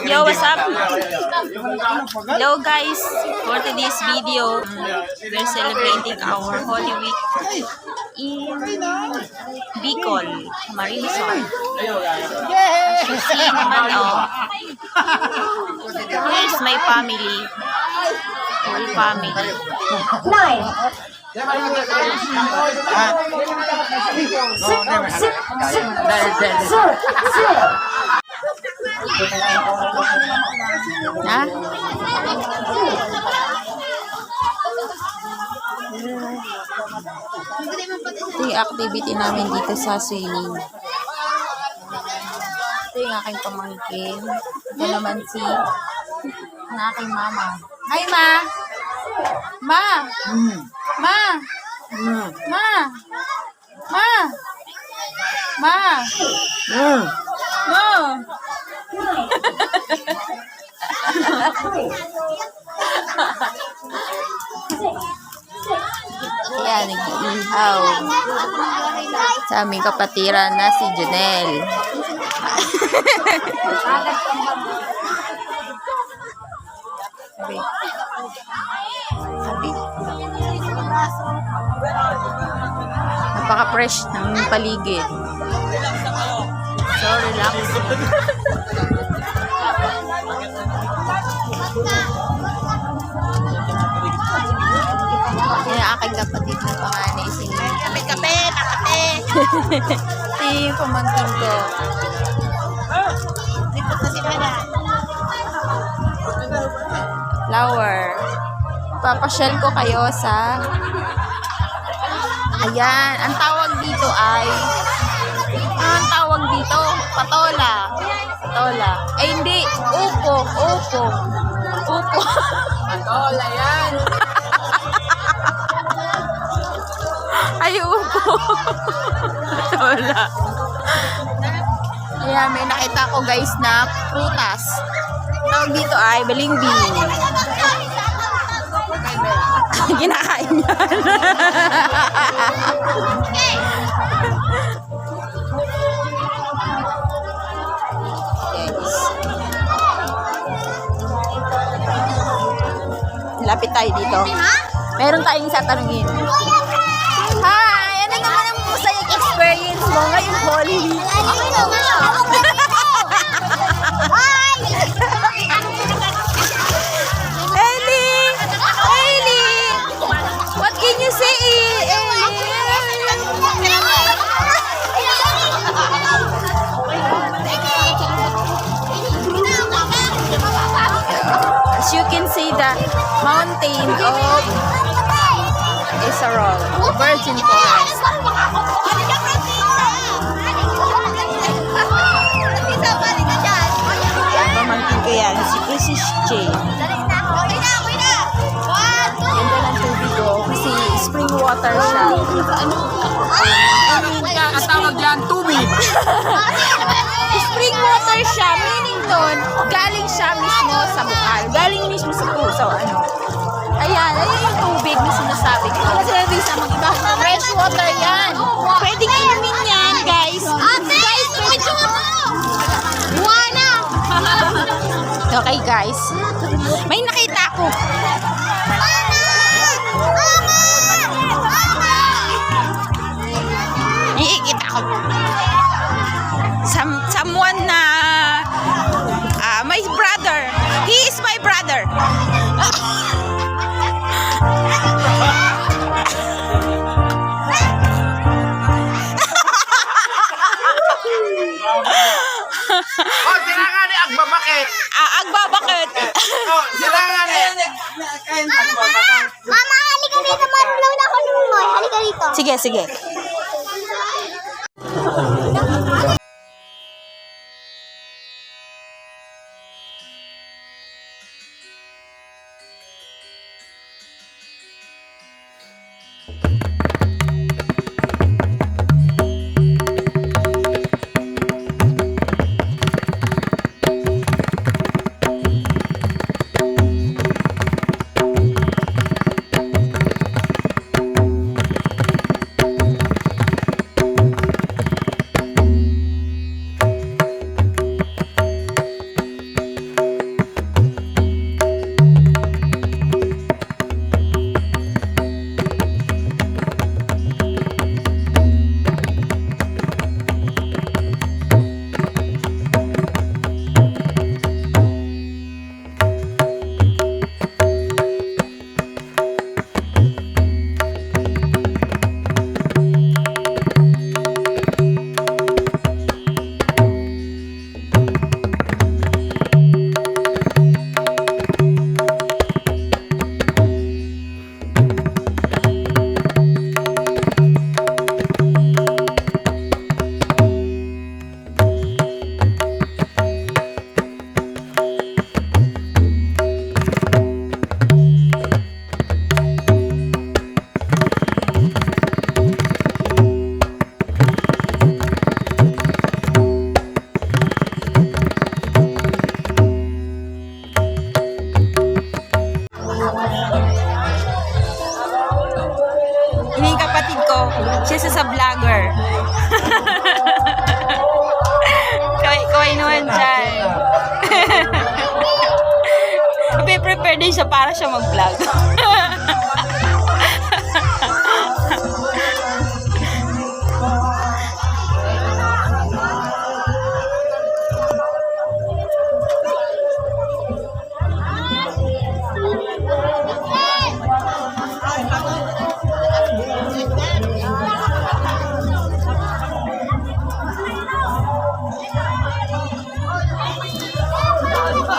Yo, what's up? Hello guys, for today's video, we're celebrating our Holy Week in Bicol, Marilisol. As you see naman, here's my family, whole family. 9. Ha? Ito yung activity namin dito sa swimming. Ito yung aking pamangkin. Ito naman si ang aking mama. Hi, Ma! Ma! Ma! Ma! Ma! Ma! Ma! Ayan, nag-iihaw sa aming kapatiran na si Jonel. Sabi. Napaka-fresh ng paligid. So, relax. Yan ang aking kapatid na panganay. Kape! Nakape! Ito yung pamangkin ko. Flower. Papasyal ko kayo sa... Ayan. Ang tawag dito ay... Ang tawag dito? Patola. Patola. Eh, hindi. Upo. Upo. Upo. Patola yan. Ay, upo. Patola. Ayan, may nakita ko guys na prutas. Tawag dito ay balimbing. Kinakain yan. Lapit tayo dito. Meron tayong satanungin. Hi! Ano naman ang masayang experience mo ngayong Holy Week? Ellie! Ellie! What can you say, Ellie? As you can see the mountain of Isarol, Virgin Forest. Pamangkin ko yan, si Mrs. J. Ganda ng tubig ko kasi spring water siya. Katawag yan, tubig. Spring water siya, meaning doon, galing siya mismo sa bukal. Galing mismo sa puso, ano. Ayan, ayun yung tubig na sinasabi ko. Kasi sa mga iba, fresh water yan. Pwede inumin yan, guys. Guys, pwede Buwana! Okay, guys. May nakita ko. Iikita ko. Someone na my brother. He is my brother. Oh, sila nga ni Agbabakit. Agbabakit. Oh, sila nga ni. Mama, halika dito. Marulaw na ako nung mo. Halika dito. Sige, sige. Ganyan siya para siya mag-vlog.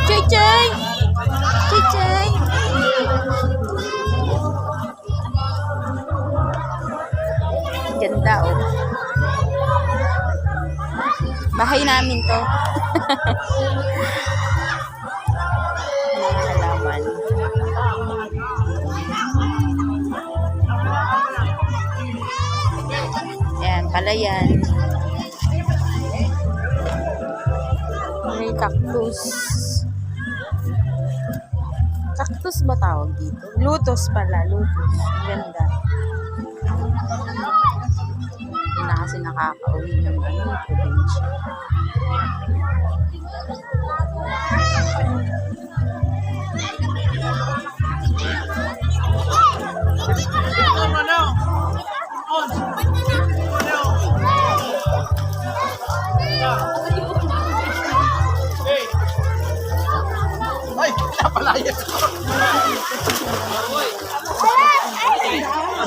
Chay-chay! Chay-chay! Ganda oh. Bahay namin to. Mga halaman. Ayan, palayan. May cactus. Cactus ba tawag dito? Lutos pala, lutos. Ganda. Hindi na kasi nakakauwi ng probinsya. Ay, napalayas ko.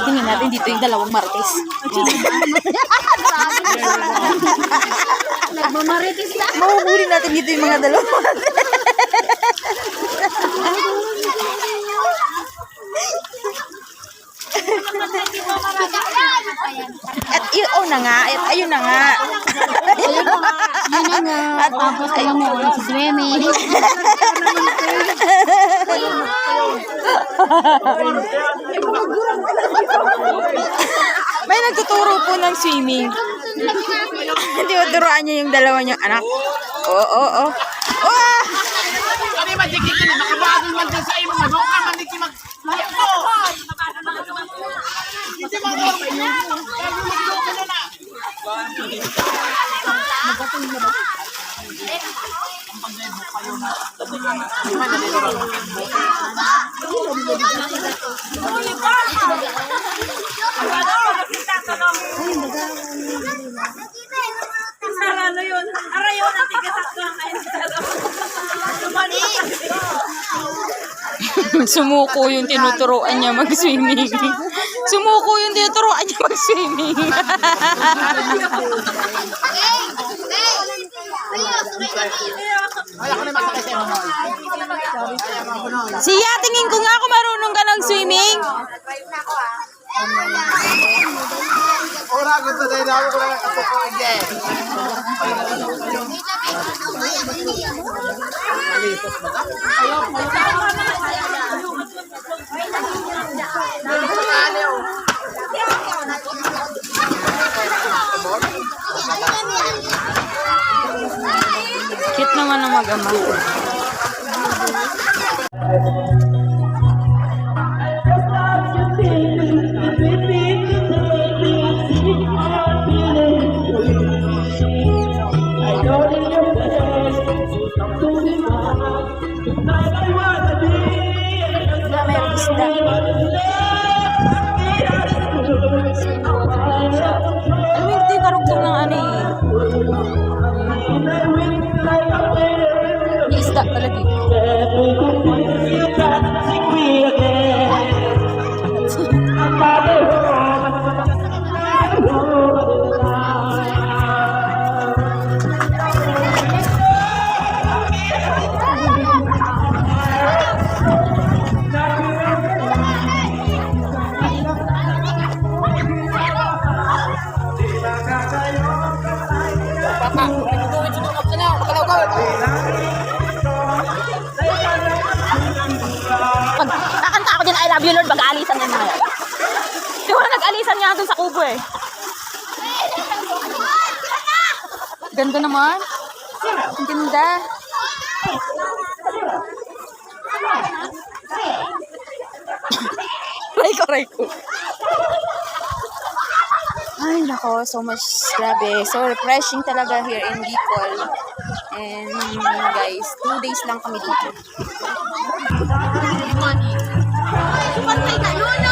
Tingnan natin dito yung dalawang martes. Nagmamaritis na. Mahuhuli natin dito yung mga dalawang martes. At yun na nga, at ayun na nga. Yun na nga. Tapos kayo mo ulit si swimming. May nagtuturo po ng swimming. Hindi mo turuan niya yung dalawa niyang anak. Oo. Oh! Kani madikik ka na, makabagal man dyan sa imo. Mabok ka, mandiki mag... Hindi mag-orme yun. Kaya mag-loko na na. Sarano yun. Arayo na tigasakto ang kain sa Sumuko yung tinuturuan niya mag-swimming. Sumuko yung tinuturuan niya mag-swimming. Ay, ako na masakit sa imo. Siya, tingin ko nga kung marunong ka ng swimming. Ora, gusto tayo na ako ko lang katuko again. Cute naman ang mag-ama. May isda. Alam mo yung karugtong ng ano eh. Yung isda talaga eh. Pag nakanta ako dyan, I love you Lord, mag-aalisan yan mga yan. Di wala nag-alisan nga dun sa kubo eh. Ganda naman. Ang ganda. Aray ko. Ay, nako. So much, grabe. So refreshing talaga here in Bicol. And guys, 2 days lang kami dito. Pantay ka, Luna!